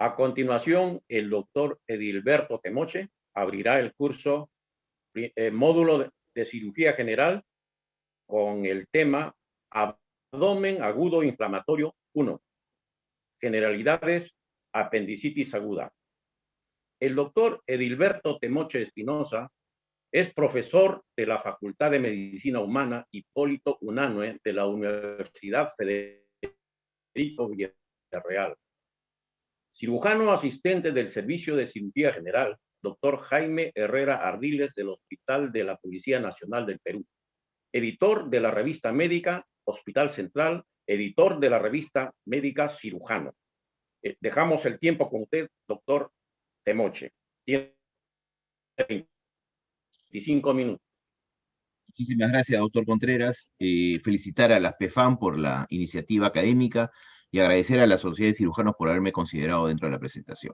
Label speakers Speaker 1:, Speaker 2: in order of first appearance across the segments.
Speaker 1: A continuación, el doctor Edilberto Temoche abrirá el curso módulo de cirugía general con el tema abdomen agudo inflamatorio 1, generalidades, apendicitis aguda. El doctor Edilberto Temoche Espinosa es profesor de la Facultad de Medicina Humana Hipólito Unanue de la Universidad Federico Villarreal. Cirujano asistente del Servicio de Cirugía General, doctor Jaime Herrera Ardiles del Hospital de la Policía Nacional del Perú. Editor de la revista médica Hospital Central, editor de la revista médica Cirujano. Dejamos el tiempo con usted, doctor Temoche. Tiene 25 minutos.
Speaker 2: Muchísimas gracias, doctor Contreras. Felicitar a las PEFAM por la iniciativa académica y agradecer a la Sociedad de Cirujanos por haberme considerado dentro de la presentación.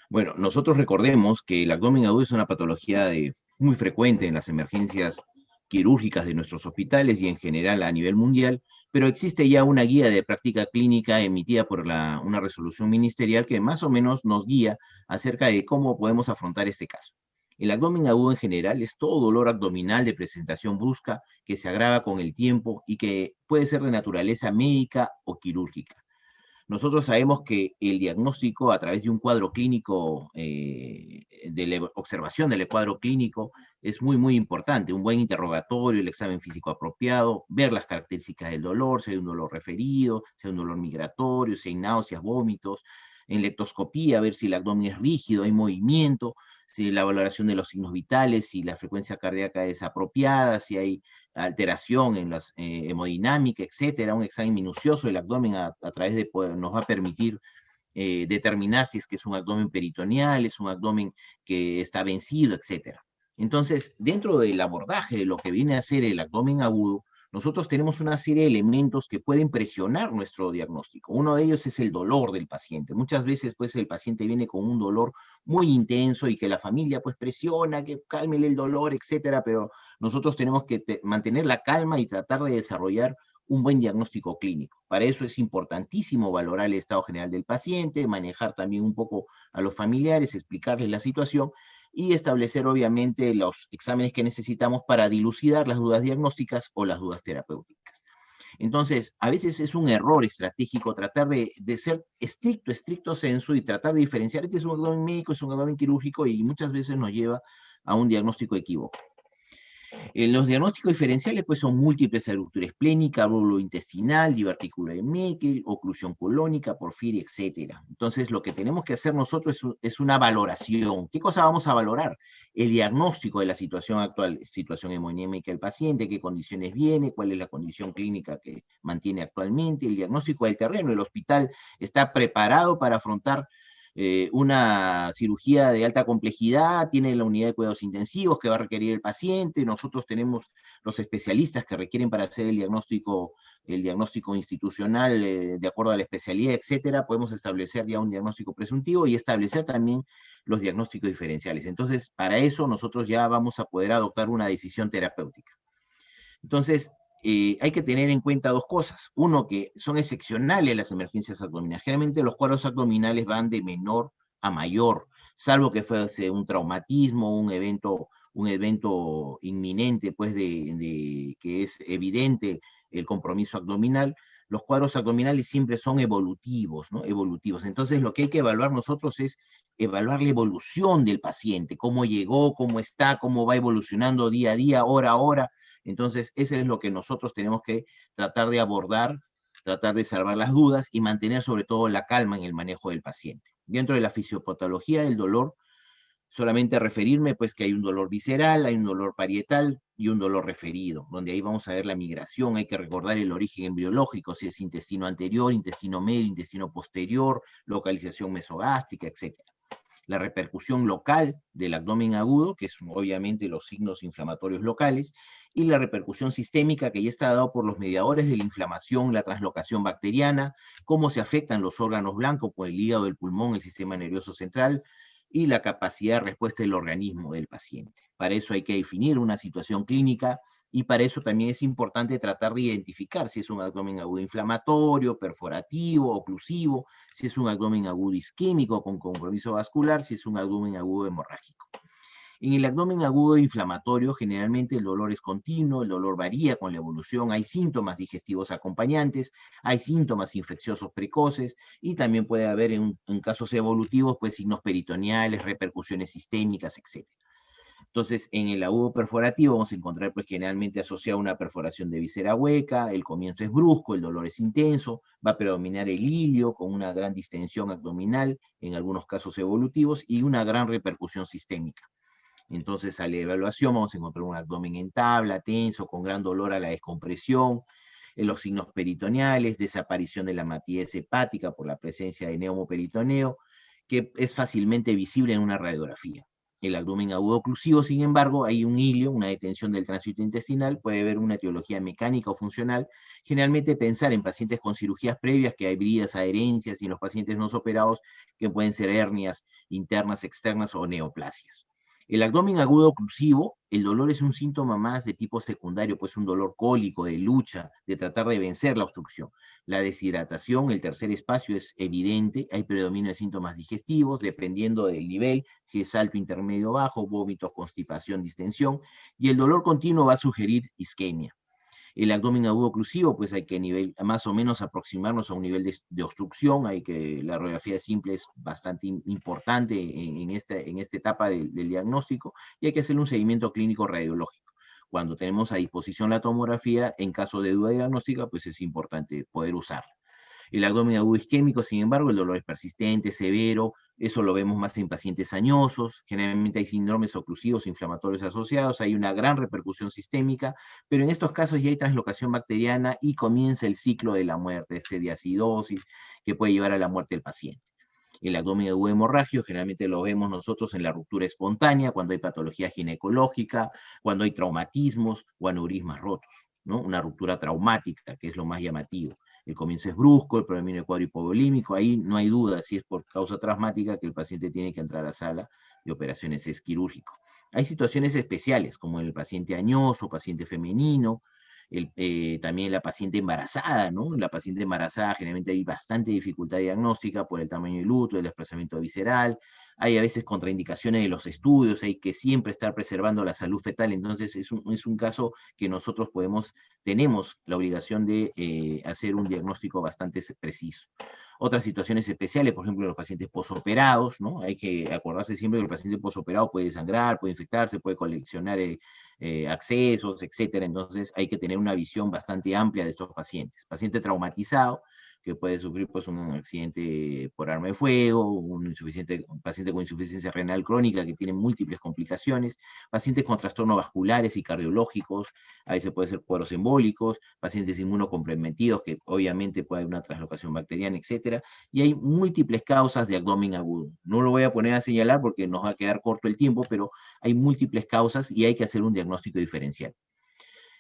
Speaker 2: Bueno, nosotros recordemos que el abdomen agudo es una patología muy frecuente en las emergencias quirúrgicas de nuestros hospitales y en general a nivel mundial, pero existe ya una guía de práctica clínica emitida por una resolución ministerial que más o menos nos guía acerca de cómo podemos afrontar este caso. El abdomen agudo en general es todo dolor abdominal de presentación brusca que se agrava con el tiempo y que puede ser de naturaleza médica o quirúrgica. Nosotros sabemos que el diagnóstico a través de un cuadro clínico, de la observación del cuadro clínico, es muy importante. Un buen interrogatorio, el examen físico apropiado, ver las características del dolor, si hay un dolor referido, si hay un dolor migratorio, si hay náuseas, vómitos. En lectoscopía, ver si el abdomen es rígido, hay movimiento, si la valoración de los signos vitales, si la frecuencia cardíaca es apropiada, si hay alteración en la hemodinámica, etcétera. Un examen minucioso del abdomen a través de nos va a permitir determinar si es que es un abdomen peritoneal, es un abdomen que está vencido, etcétera. Entonces, dentro del abordaje de lo que viene a ser el abdomen agudo, nosotros tenemos una serie de elementos que pueden presionar nuestro diagnóstico. Uno de ellos es el dolor del paciente. Muchas veces, pues, el paciente viene con un dolor muy intenso y que la familia, pues, presiona, que cálmele el dolor, etcétera, pero nosotros tenemos que mantener la calma y tratar de desarrollar un buen diagnóstico clínico. Para eso es importantísimo valorar el estado general del paciente, manejar también un poco a los familiares, explicarles la situación y establecer obviamente los exámenes que necesitamos para dilucidar las dudas diagnósticas o las dudas terapéuticas. Entonces, a veces es un error estratégico tratar de ser estricto sensu y tratar de diferenciar, este es un abdomen médico, es un abdomen quirúrgico y muchas veces nos lleva a un diagnóstico equivocado. Los diagnósticos diferenciales pues, son múltiples ruptura esplénica, bólulo intestinal, divertículo de Meckel, oclusión colónica, porfiria, etc. Entonces, lo que tenemos que hacer nosotros es una valoración. ¿Qué cosa vamos a valorar? El diagnóstico de la situación actual, situación hemodinámica del paciente, qué condiciones viene, cuál es la condición clínica que mantiene actualmente, el diagnóstico del terreno. El hospital está preparado para afrontar una cirugía de alta complejidad, tiene la unidad de cuidados intensivos que va a requerir el paciente, nosotros tenemos los especialistas que requieren para hacer el diagnóstico institucional de acuerdo a la especialidad, etcétera. Podemos establecer ya un diagnóstico presuntivo y establecer también los diagnósticos diferenciales. Entonces, para eso nosotros ya vamos a poder adoptar una decisión terapéutica. Entonces, hay que tener en cuenta dos cosas. Uno, que son excepcionales las emergencias abdominales. Generalmente los cuadros abdominales van de menor a mayor, salvo que fuese un traumatismo, un evento inminente, pues, que es evidente el compromiso abdominal. Los cuadros abdominales siempre son evolutivos, ¿no? Evolutivos. Entonces, lo que hay que evaluar nosotros es evaluar la evolución del paciente, cómo llegó, cómo está, cómo va evolucionando día a día, hora a hora. Entonces, eso es lo que nosotros tenemos que tratar de abordar, tratar de salvar las dudas y mantener sobre todo la calma en el manejo del paciente. Dentro de la fisiopatología del dolor, solamente referirme pues que hay un dolor visceral, hay un dolor parietal y un dolor referido, donde ahí vamos a ver la migración, hay que recordar el origen embriológico, si es intestino anterior, intestino medio, intestino posterior, localización mesogástrica, etc. La repercusión local del abdomen agudo, que es obviamente los signos inflamatorios locales, y la repercusión sistémica, que ya está dado por los mediadores de la inflamación, la translocación bacteriana, cómo se afectan los órganos blancos, por el hígado, el pulmón, el sistema nervioso central, y la capacidad de respuesta del organismo del paciente. Para eso hay que definir una situación clínica y para eso también es importante tratar de identificar si es un abdomen agudo inflamatorio, perforativo, oclusivo, si es un abdomen agudo isquémico con compromiso vascular, si es un abdomen agudo hemorrágico. En el abdomen agudo inflamatorio, generalmente el dolor es continuo, el dolor varía con la evolución, hay síntomas digestivos acompañantes, hay síntomas infecciosos precoces y también puede haber en casos evolutivos pues signos peritoneales, repercusiones sistémicas, etc. Entonces, en el agudo perforativo vamos a encontrar pues generalmente asociado a una perforación de víscera hueca, el comienzo es brusco, el dolor es intenso, va a predominar el ilio con una gran distensión abdominal, en algunos casos evolutivos, y una gran repercusión sistémica. Entonces, a la evaluación vamos a encontrar un abdomen en tabla, tenso, con gran dolor a la descompresión, en los signos peritoneales, desaparición de la matidez hepática por la presencia de neumoperitoneo, que es fácilmente visible en una radiografía. El abdomen agudo oclusivo, sin embargo, hay un hilio, una detención del tránsito intestinal, puede haber una etiología mecánica o funcional. Generalmente pensar en pacientes con cirugías previas, que hay bridas, adherencias, y en los pacientes no operados, que pueden ser hernias internas, externas o neoplasias. El abdomen agudo oclusivo, el dolor es un síntoma más de tipo secundario, pues un dolor cólico, de lucha, de tratar de vencer la obstrucción. La deshidratación, el tercer espacio, es evidente, hay predominio de síntomas digestivos, dependiendo del nivel, si es alto, intermedio, bajo, vómitos, constipación, distensión, y el dolor continuo va a sugerir isquemia. El abdomen agudo oclusivo, pues hay que más o menos aproximarnos a un nivel de obstrucción, la radiografía simple es bastante importante en esta etapa del diagnóstico, y hay que hacer un seguimiento clínico radiológico. Cuando tenemos a disposición la tomografía, en caso de duda diagnóstica, pues es importante poder usarla. El abdomen agudo isquémico, sin embargo, el dolor es persistente, severo, eso lo vemos más en pacientes añosos, generalmente hay síndromes oclusivos inflamatorios asociados, hay una gran repercusión sistémica, pero en estos casos ya hay translocación bacteriana y comienza el ciclo de la muerte, de acidosis, que puede llevar a la muerte del paciente. El abdomen agudo hemorragio generalmente lo vemos nosotros en la ruptura espontánea, cuando hay patología ginecológica, cuando hay traumatismos o aneurismas rotos, ¿no? Una ruptura traumática, que es lo más llamativo. El comienzo es brusco, el predominio cuadro hipovolímico, ahí no hay duda si es por causa traumática que el paciente tiene que entrar a sala de operaciones, es quirúrgico. Hay situaciones especiales, como el paciente añoso, paciente femenino, también la paciente embarazada, ¿no? La paciente embarazada generalmente hay bastante dificultad diagnóstica por el tamaño del útero, el desplazamiento visceral, hay a veces contraindicaciones de los estudios, hay que siempre estar preservando la salud fetal, entonces es un caso que nosotros tenemos la obligación de hacer un diagnóstico bastante preciso. Otras situaciones especiales, por ejemplo, los pacientes posoperados, ¿no? Hay que acordarse siempre que el paciente posoperado puede sangrar, puede infectarse, puede coleccionar accesos, etcétera. Entonces hay que tener una visión bastante amplia de estos pacientes. Paciente traumatizado, que puede sufrir pues, un accidente por arma de fuego, un paciente con insuficiencia renal crónica que tiene múltiples complicaciones, pacientes con trastornos vasculares y cardiológicos, a veces puede ser cuadros embólicos, pacientes inmunocomprometidos, que obviamente puede haber una translocación bacteriana, etcétera, y hay múltiples causas de abdomen agudo. No lo voy a poner a señalar porque nos va a quedar corto el tiempo, pero hay múltiples causas y hay que hacer un diagnóstico diferencial.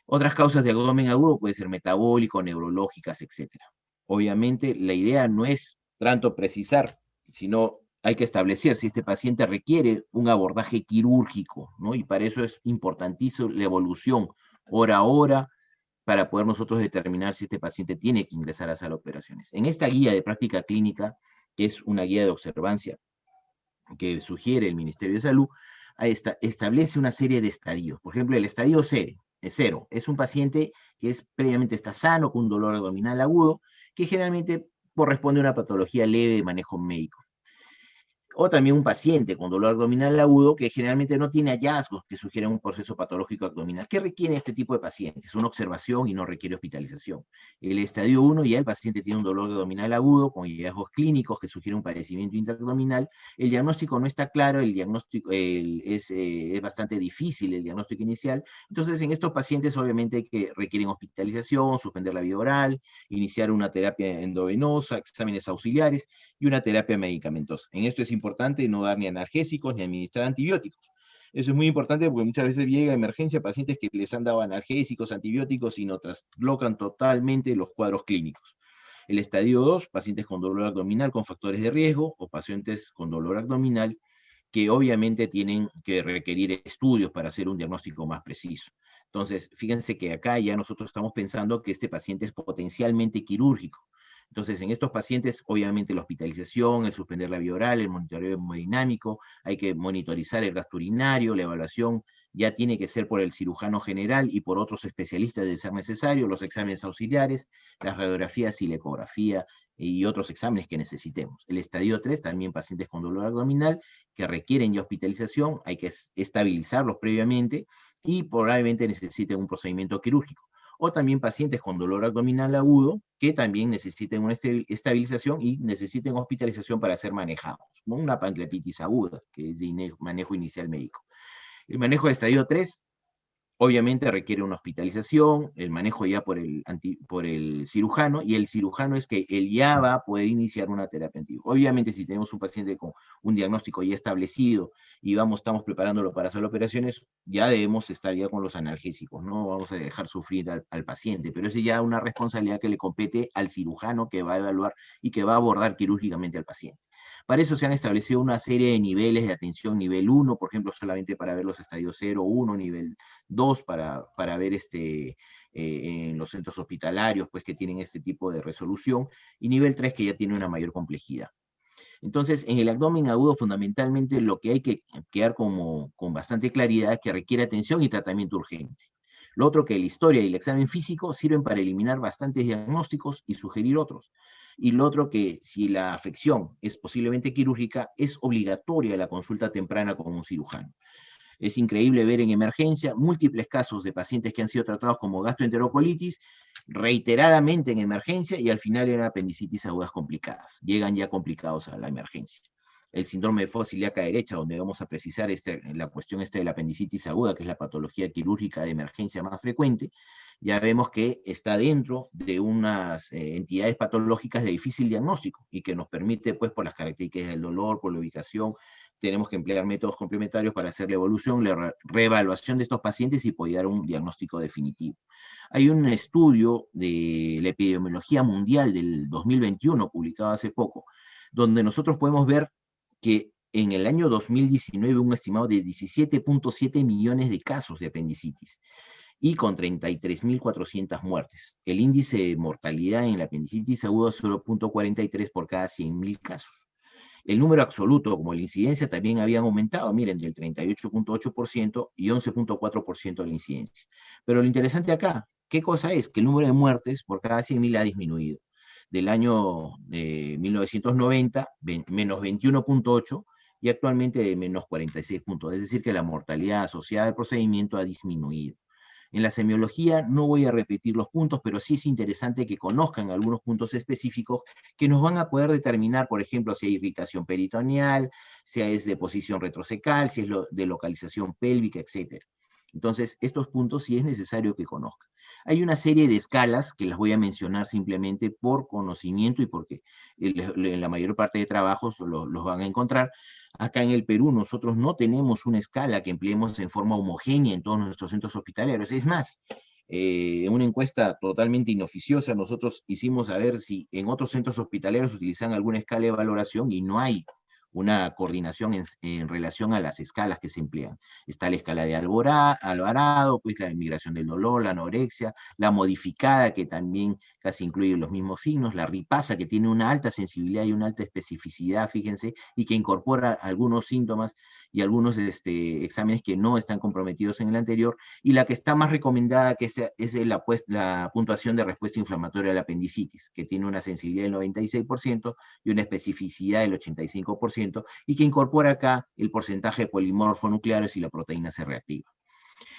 Speaker 2: Otras causas de abdomen agudo pueden ser metabólico, neurológicas, etcétera. Obviamente, la idea no es tanto precisar, sino hay que establecer si este paciente requiere un abordaje quirúrgico, ¿no? Y para eso es importantísimo la evolución hora a hora para poder nosotros determinar si este paciente tiene que ingresar a sala de operaciones. En esta guía de práctica clínica, que es una guía de observancia que sugiere el Ministerio de Salud, establece una serie de estadios. Por ejemplo, el estadio cero es un paciente que previamente está sano con un dolor abdominal agudo, que generalmente corresponde a una patología leve de manejo médico. O también un paciente con dolor abdominal agudo que generalmente no tiene hallazgos que sugieren un proceso patológico abdominal. ¿Qué requiere este tipo de pacientes? Una observación y no requiere hospitalización. El estadio 1 ya el paciente tiene un dolor abdominal agudo con hallazgos clínicos que sugieren un padecimiento intraabdominal. El diagnóstico no está claro, el diagnóstico es bastante difícil, el diagnóstico inicial. Entonces, en estos pacientes obviamente hay que requieren hospitalización, suspender la vía oral, iniciar una terapia endovenosa, exámenes auxiliares y una terapia medicamentosa. En esto es importante no dar ni analgésicos ni administrar antibióticos. Eso es muy importante porque muchas veces llega a emergencia pacientes que les han dado analgésicos, antibióticos y no bloquean totalmente los cuadros clínicos. El estadio 2, pacientes con dolor abdominal con factores de riesgo o pacientes con dolor abdominal que obviamente tienen que requerir estudios para hacer un diagnóstico más preciso. Entonces, fíjense que acá ya nosotros estamos pensando que este paciente es potencialmente quirúrgico. Entonces, en estos pacientes, obviamente la hospitalización, el suspender la vía oral, el monitoreo hemodinámico, hay que monitorizar el gasto urinario, la evaluación ya tiene que ser por el cirujano general y por otros especialistas de ser necesario, los exámenes auxiliares, las radiografías y la ecografía y otros exámenes que necesitemos. El estadio 3, también pacientes con dolor abdominal que requieren ya hospitalización, hay que estabilizarlos previamente y probablemente necesiten un procedimiento quirúrgico. O también pacientes con dolor abdominal agudo que también necesiten una estabilización y necesiten hospitalización para ser manejados, ¿no? Una pancreatitis aguda, que es de manejo inicial médico. El manejo de estadio 3 obviamente requiere una hospitalización, el manejo ya por el cirujano, y el cirujano es que él ya va a poder iniciar una terapia antigua. Obviamente, si tenemos un paciente con un diagnóstico ya establecido y estamos preparándolo para hacer operaciones, ya debemos estar ya con los analgésicos, no vamos a dejar sufrir al paciente, pero es ya una responsabilidad que le compete al cirujano que va a evaluar y que va a abordar quirúrgicamente al paciente. Para eso se han establecido una serie de niveles de atención, nivel 1, por ejemplo, solamente para ver los estadios 0, 1, nivel 2 para ver en los centros hospitalarios, pues que tienen este tipo de resolución, y nivel 3 que ya tiene una mayor complejidad. Entonces, en el abdomen agudo, fundamentalmente, lo que hay que quedar con bastante claridad es que requiere atención y tratamiento urgente. Lo otro que la historia y el examen físico sirven para eliminar bastantes diagnósticos y sugerir otros. Y lo otro que si la afección es posiblemente quirúrgica, es obligatoria la consulta temprana con un cirujano. Es increíble ver en emergencia múltiples casos de pacientes que han sido tratados como gastroenterocolitis reiteradamente en emergencia y al final eran apendicitis agudas complicadas. Llegan ya complicados a la emergencia. El síndrome de fosa ilíaca derecha, donde vamos a precisar la cuestión de la apendicitis aguda, que es la patología quirúrgica de emergencia más frecuente, ya vemos que está dentro de unas entidades patológicas de difícil diagnóstico y que nos permite, pues, por las características del dolor, por la ubicación, tenemos que emplear métodos complementarios para hacer la evolución, la reevaluación de estos pacientes y poder dar un diagnóstico definitivo. Hay un estudio de la epidemiología mundial del 2021, publicado hace poco, donde nosotros podemos ver que en el año 2019 un estimado de 17.7 millones de casos de apendicitis y con 33.400 muertes. El índice de mortalidad en la apendicitis aguda es 0.43 por cada 100.000 casos. El número absoluto, como la incidencia, también habían aumentado, miren, del 38.8% y 11.4% de la incidencia. Pero lo interesante acá, ¿qué cosa es? Que el número de muertes por cada 100.000 ha disminuido. Del año 1990, menos 21.8, y actualmente de menos 46 puntos. Es decir, que la mortalidad asociada al procedimiento ha disminuido. En la semiología no voy a repetir los puntos, pero sí es interesante que conozcan algunos puntos específicos que nos van a poder determinar, por ejemplo, si hay irritación peritoneal, si es de posición retrocecal, si es de localización pélvica, etc. Entonces, estos puntos sí es necesario que conozcan. Hay una serie de escalas que las voy a mencionar simplemente por conocimiento y porque en la mayor parte de trabajos los van a encontrar. Acá en el Perú nosotros no tenemos una escala que empleemos en forma homogénea en todos nuestros centros hospitalarios. Es más, en una encuesta totalmente inoficiosa, nosotros hicimos a ver si en otros centros hospitalarios utilizan alguna escala de valoración y no hay una coordinación en relación a las escalas que se emplean. Está la escala de Alvarado, pues la migración del dolor, la anorexia, la modificada, que también casi incluye los mismos signos, la ripasa, que tiene una alta sensibilidad y una alta especificidad, fíjense, y que incorpora algunos síntomas y algunos exámenes que no están comprometidos en el anterior, y la que está más recomendada, que es la puntuación de respuesta inflamatoria a la apendicitis, que tiene una sensibilidad del 96% y una especificidad del 85%, y que incorpora acá el porcentaje de polimorfonucleares y la proteína C reactiva.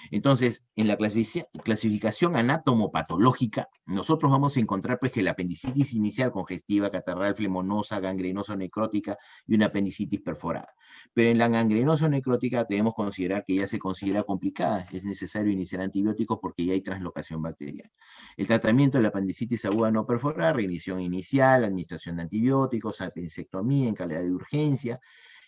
Speaker 2: Entonces, en la clasificación anatomopatológica, nosotros vamos a encontrar pues, que la apendicitis inicial congestiva, catarral, flemonosa, gangrenosa, necrótica y una apendicitis perforada. Pero en la gangrenosa necrótica debemos considerar que ya se considera complicada. Es necesario iniciar antibióticos porque ya hay translocación bacteriana. El tratamiento de la apendicitis aguda no perforada, reinición inicial, administración de antibióticos, apendicectomía en calidad de urgencia,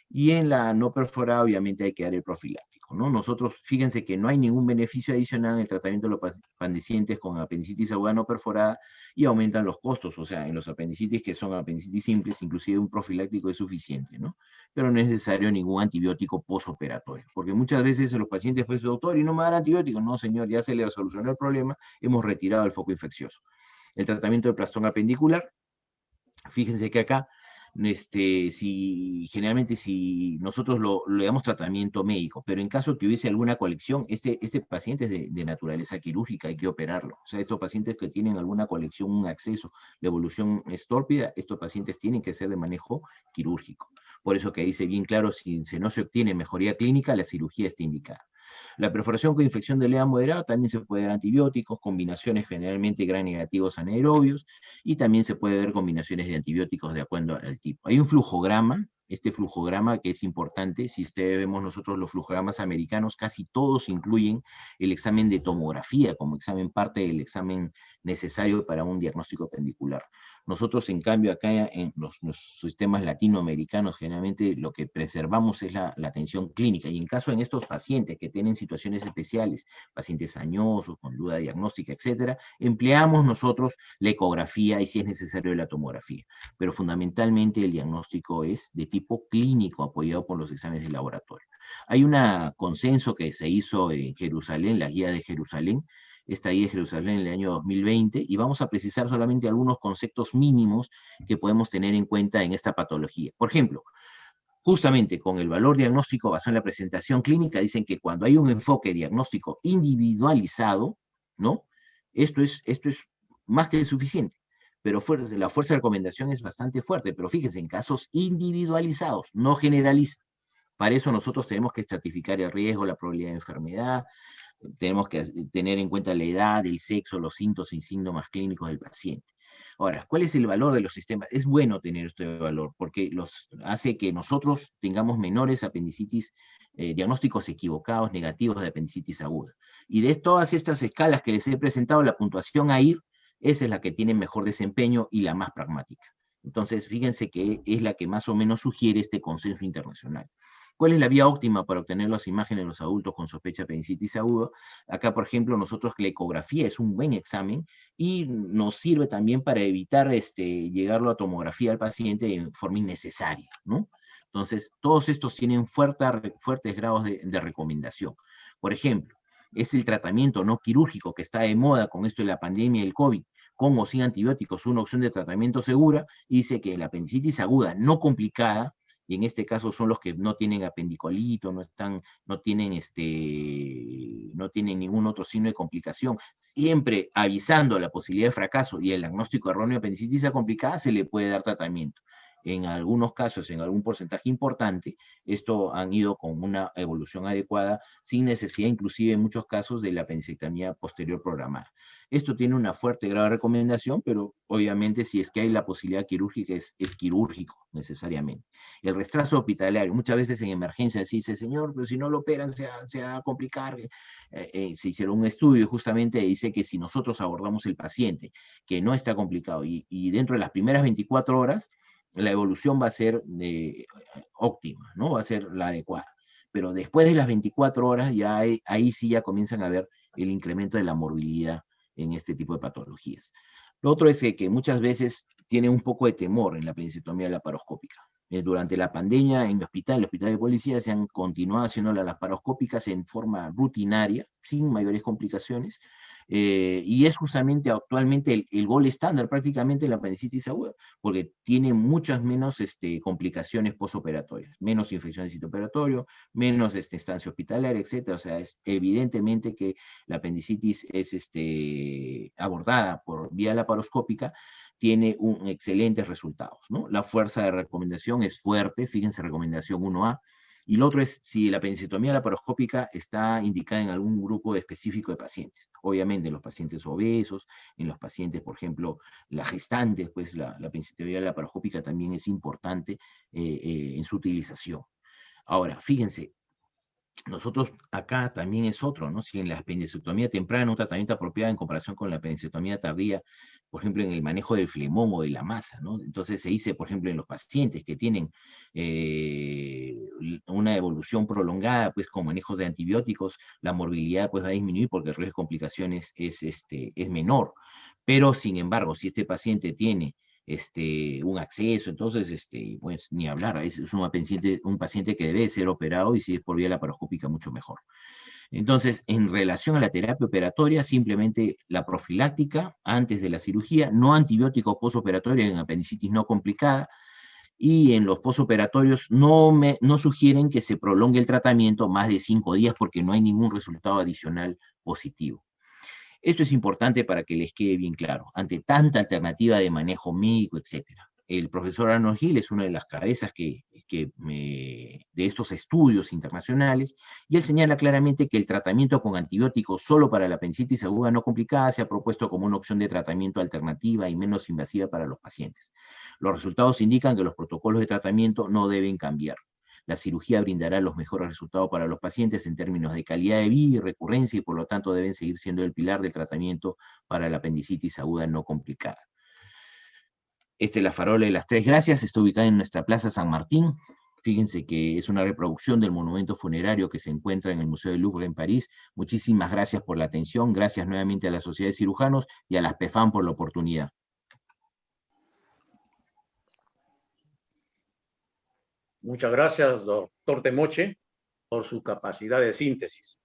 Speaker 2: y en la no perforada obviamente hay que dar el profiláctico, ¿no? Nosotros, fíjense que no hay ningún beneficio adicional en el tratamiento de los pacientes con apendicitis aguda no perforada y aumentan los costos, o sea, en los apendicitis que son apendicitis simples, inclusive un profiláctico es suficiente, ¿no? Pero no es necesario ningún antibiótico posoperatorio, porque muchas veces los pacientes, pues, doctor, ¿y no me dan antibióticos? No, señor, ya se le solucionó el problema, hemos retirado el foco infeccioso. El tratamiento de plastón apendicular, fíjense que acá, generalmente si nosotros le damos tratamiento médico, pero en caso que hubiese alguna colección, este paciente es de naturaleza quirúrgica, hay que operarlo. O sea, estos pacientes que tienen alguna colección, un acceso, la evolución es tórpida, estos pacientes tienen que ser de manejo quirúrgico. Por eso que dice bien claro, si no se obtiene mejoría clínica, la cirugía está indicada. La perforación con infección de lea moderada también se puede dar antibióticos, combinaciones generalmente gram negativos anaerobios, y también se puede ver combinaciones de antibióticos de acuerdo al tipo. Hay un flujograma, este flujograma que es importante, si ustedes vemos nosotros los flujogramas americanos, casi todos incluyen el examen de tomografía como examen, parte del examen necesario para un diagnóstico apendicular. Nosotros, en cambio, acá en los sistemas latinoamericanos, generalmente lo que preservamos es la atención clínica. Y en caso en estos pacientes que tienen situaciones especiales, pacientes añosos, con duda diagnóstica, etcétera, empleamos nosotros la ecografía y, si es necesario, la tomografía. Pero fundamentalmente el diagnóstico es de tipo clínico, apoyado por los exámenes de laboratorio. Hay un consenso que se hizo en Jerusalén, la guía de Jerusalén, esta guía de Jerusalén en el año 2020, y vamos a precisar solamente algunos conceptos mínimos que podemos tener en cuenta en esta patología. Por ejemplo, justamente con el valor diagnóstico basado en la presentación clínica, dicen que cuando hay un enfoque diagnóstico individualizado, ¿no? Esto es más que suficiente, pero la fuerza de recomendación es bastante fuerte, pero fíjense, en casos individualizados, no generaliza. Para eso nosotros tenemos que estratificar el riesgo, la probabilidad de enfermedad, tenemos que tener en cuenta la edad, el sexo, los síntomas y síntomas clínicos del paciente. Ahora, ¿cuál es el valor de los sistemas? Es bueno tener este valor porque hace que nosotros tengamos menores apendicitis, diagnósticos equivocados, negativos de apendicitis aguda. Y de todas estas escalas que les he presentado, la puntuación AIR, esa es la que tiene mejor desempeño y la más pragmática. Entonces, fíjense que es la que más o menos sugiere este consenso internacional. ¿Cuál es la vía óptima para obtener las imágenes de los adultos con sospecha de apendicitis agudo? Acá, por ejemplo, nosotros la ecografía es un buen examen y nos sirve también para evitar llegarlo a tomografía al paciente en forma innecesaria, ¿no? Entonces, todos estos tienen fuertes grados de recomendación. Por ejemplo, es el tratamiento no quirúrgico que está de moda con esto de la pandemia del COVID, con o sin antibióticos, una opción de tratamiento segura, y dice que la apendicitis aguda no complicada, y en este caso son los que no tienen apendicolito, no tienen ningún otro signo de complicación, siempre avisando la posibilidad de fracaso y el diagnóstico erróneo de apendicitis complicada, se le puede dar tratamiento. En algunos casos, en algún porcentaje importante, esto han ido con una evolución adecuada, sin necesidad, inclusive en muchos casos, de la apendicectomía posterior programada. Esto tiene una fuerte grado de recomendación, pero obviamente si es que hay la posibilidad quirúrgica, es quirúrgico necesariamente. El retraso hospitalario, muchas veces en emergencia se dice, señor, pero si no lo operan se va a complicar. Se hicieron un estudio justamente, dice que si nosotros abordamos el paciente que no está complicado y dentro de las primeras 24 horas, la evolución va a ser óptima, ¿no? Va a ser la adecuada. Pero después de las 24 horas, ya ahí sí ya comienzan a ver el incremento de la morbilidad en este tipo de patologías. Lo otro es que muchas veces tiene un poco de temor en la apendicectomía laparoscópica. Durante la pandemia en el hospital de policía, se han continuado haciendo las laparoscópicas en forma rutinaria, sin mayores complicaciones, y es justamente actualmente el gol estándar prácticamente en la apendicitis aguda, porque tiene muchas menos complicaciones postoperatorias, menos infección de sitio operatorio, menos estancia hospitalaria, etc. O sea, es evidentemente que la apendicitis es abordada por vía laparoscópica, tiene excelentes resultados, ¿no? La fuerza de recomendación es fuerte, fíjense, recomendación 1A, y lo otro es si la apendicectomía laparoscópica está indicada en algún grupo específico de pacientes. Obviamente en los pacientes obesos, en los pacientes, por ejemplo, las gestantes, pues la apendicectomía laparoscópica también es importante en su utilización. Ahora, fíjense, nosotros acá también es otro, ¿no? Si en la apendicectomía temprana un tratamiento apropiado en comparación con la apendicectomía tardía, por ejemplo, en el manejo del flemón o de la masa, ¿no? Entonces se dice, por ejemplo, en los pacientes que tienen evolución prolongada, pues con manejos de antibióticos, la morbilidad pues va a disminuir porque el riesgo de complicaciones es menor. Pero, sin embargo, si este paciente tiene un acceso, entonces, pues ni hablar, es un paciente que debe ser operado y si es por vía laparoscópica, mucho mejor. Entonces, en relación a la terapia operatoria, simplemente la profiláctica antes de la cirugía, no antibióticos posoperatorios en apendicitis no complicada, y en los posoperatorios no sugieren que se prolongue el tratamiento más de 5 días porque no hay ningún resultado adicional positivo. Esto es importante para que les quede bien claro, ante tanta alternativa de manejo médico, etc. El profesor Arnold Hill es una de las cabezas de estos estudios internacionales, y él señala claramente que el tratamiento con antibióticos solo para la apendicitis aguda no complicada se ha propuesto como una opción de tratamiento alternativa y menos invasiva para los pacientes. Los resultados indican que los protocolos de tratamiento no deben cambiar. La cirugía brindará los mejores resultados para los pacientes en términos de calidad de vida y recurrencia, y por lo tanto deben seguir siendo el pilar del tratamiento para la apendicitis aguda no complicada. Esta es la farola de las Tres Gracias, está ubicada en nuestra Plaza San Martín. Fíjense que es una reproducción del monumento funerario que se encuentra en el Museo del Louvre en París. Muchísimas gracias por la atención, gracias nuevamente a la Sociedad de Cirujanos y a las PFAM por la oportunidad.
Speaker 1: Muchas gracias, doctor Temoche, por su capacidad de síntesis.